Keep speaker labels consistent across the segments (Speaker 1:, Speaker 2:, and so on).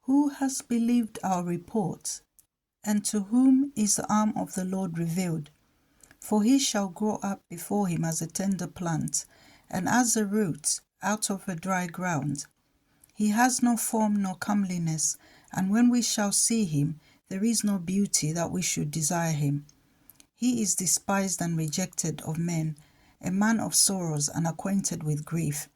Speaker 1: Who has believed our report? And to whom is the arm of the Lord revealed? For he shall grow up before him as a tender plant, and as a root out of a dry ground. He has no form nor comeliness, and when we shall see him, there is no beauty that we should desire him. He is despised and rejected of men, a man of sorrows and acquainted with grief.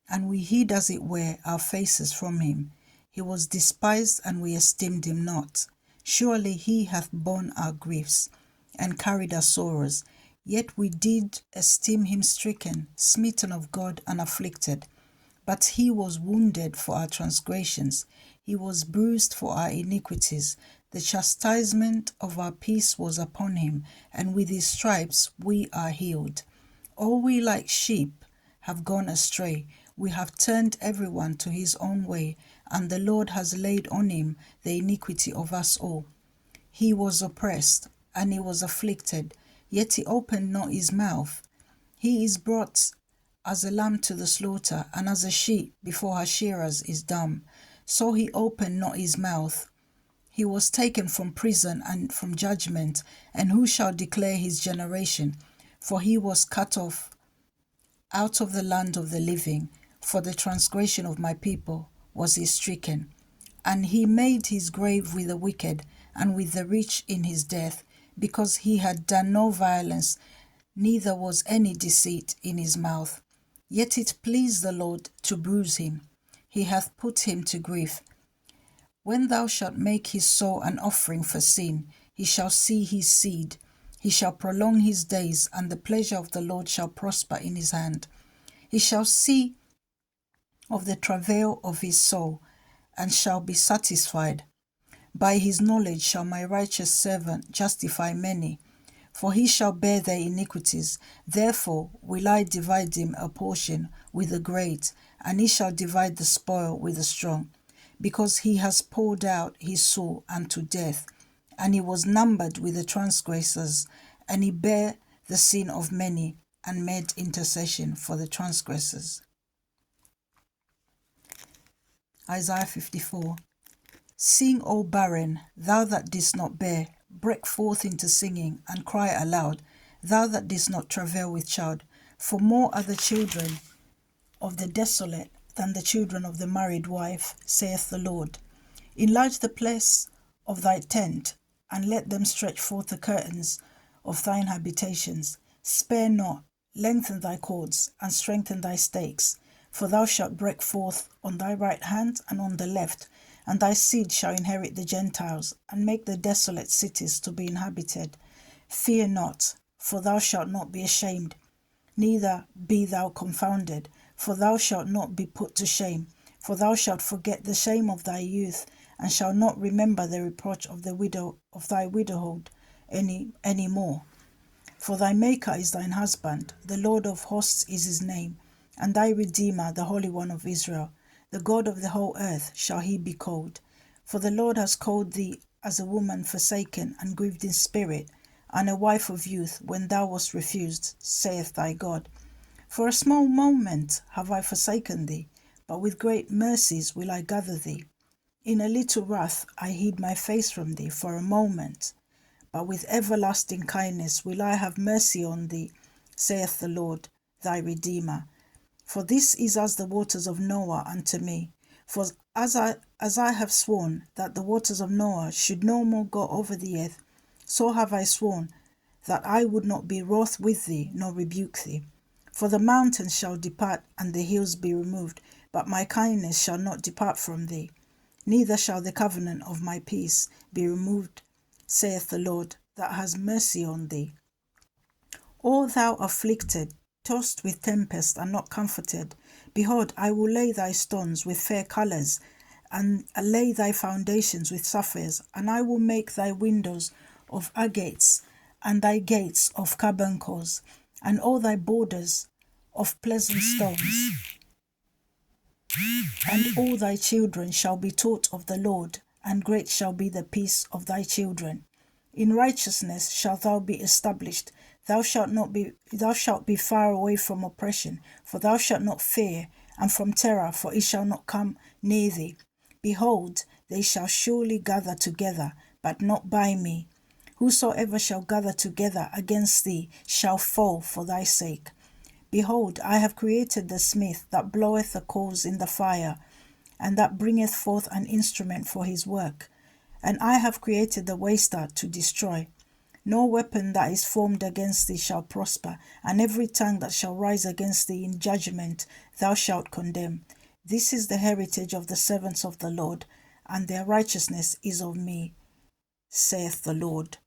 Speaker 1: And we hid as it were our faces from him. He was despised, and we esteemed him not. Surely he hath borne our griefs, and carried our sorrows. Yet we did esteem him stricken, smitten of God, and afflicted. But he was wounded for our transgressions, he was bruised for our iniquities. The chastisement of our peace was upon him, and with his stripes we are healed. All we like sheep have gone astray. We have turned everyone to his own way, and the Lord has laid on him the iniquity of us all. He was oppressed, and he was afflicted, yet he opened not his mouth. He is brought as a lamb to the slaughter, and as a sheep before her shearers is dumb. So he opened not his mouth. He was taken from prison and from judgment, and who shall declare his generation? For he was cut off out of the land of the living. For the transgression of my people was he stricken. And he made his grave with the wicked, and with the rich in his death, because he had done no violence, neither was any deceit in his mouth. Yet it pleased the Lord to bruise him. He hath put him to grief. When thou shalt make his soul an offering for sin, he shall see his seed. He shall prolong his days, and the pleasure of the Lord shall prosper in his hand. He shall see of the travail of his soul, and shall be satisfied. By his knowledge shall my righteous servant justify many, for he shall bear their iniquities. Therefore will I divide him a portion with the great, and he shall divide the spoil with the strong. Because he has poured out his soul unto death, and he was numbered with the transgressors, and he bare the sin of many, and made intercession for the transgressors. Isaiah 54. Sing, O barren, thou that didst not bear, break forth into singing, and cry aloud, thou that didst not travail with child. For more are the children of the desolate than the children of the married wife, saith the Lord. Enlarge the place of thy tent, and let them stretch forth the curtains of thine habitations. Spare not, lengthen thy cords, and strengthen thy stakes. For thou shalt break forth on thy right hand and on the left, and thy seed shall inherit the Gentiles, and make the desolate cities to be inhabited. Fear not, for thou shalt not be ashamed, neither be thou confounded, for thou shalt not be put to shame. For thou shalt forget the shame of thy youth, and shalt not remember the reproach of the widow of thy widowhood any more. For thy Maker is thine husband, the Lord of hosts is his name, and thy Redeemer, the Holy One of Israel. The God of the whole earth shall he be called. For the Lord has called thee as a woman forsaken and grieved in spirit, and a wife of youth when thou wast refused, saith thy God. For a small moment have I forsaken thee, but with great mercies will I gather thee. In a little wrath I hid my face from thee for a moment, but with everlasting kindness will I have mercy on thee, saith the Lord, thy Redeemer. For this is as the waters of Noah unto me. For as I have sworn that the waters of Noah should no more go over the earth, so have I sworn that I would not be wroth with thee, nor rebuke thee. For the mountains shall depart, and the hills be removed, but my kindness shall not depart from thee, neither shall the covenant of my peace be removed, saith the Lord, that has mercy on thee. O thou afflicted, tossed with tempest and not comforted, behold, I will lay thy stones with fair colours, and lay thy foundations with sapphires, and I will make thy windows of agates, and thy gates of carbuncles, and all thy borders of pleasant stones. And all thy children shall be taught of the Lord, and great shall be the peace of thy children. In righteousness shalt thou be established. Thou shalt be far away from oppression, for thou shalt not fear, and from terror, for it shall not come near thee. Behold, they shall surely gather together, but not by me. Whosoever shall gather together against thee shall fall for thy sake. Behold, I have created the smith that bloweth the coals in the fire, and that bringeth forth an instrument for his work. And I have created the waster to destroy. No weapon that is formed against thee shall prosper, and every tongue that shall rise against thee in judgment thou shalt condemn. This is the heritage of the servants of the Lord, and their righteousness is of me, saith the Lord.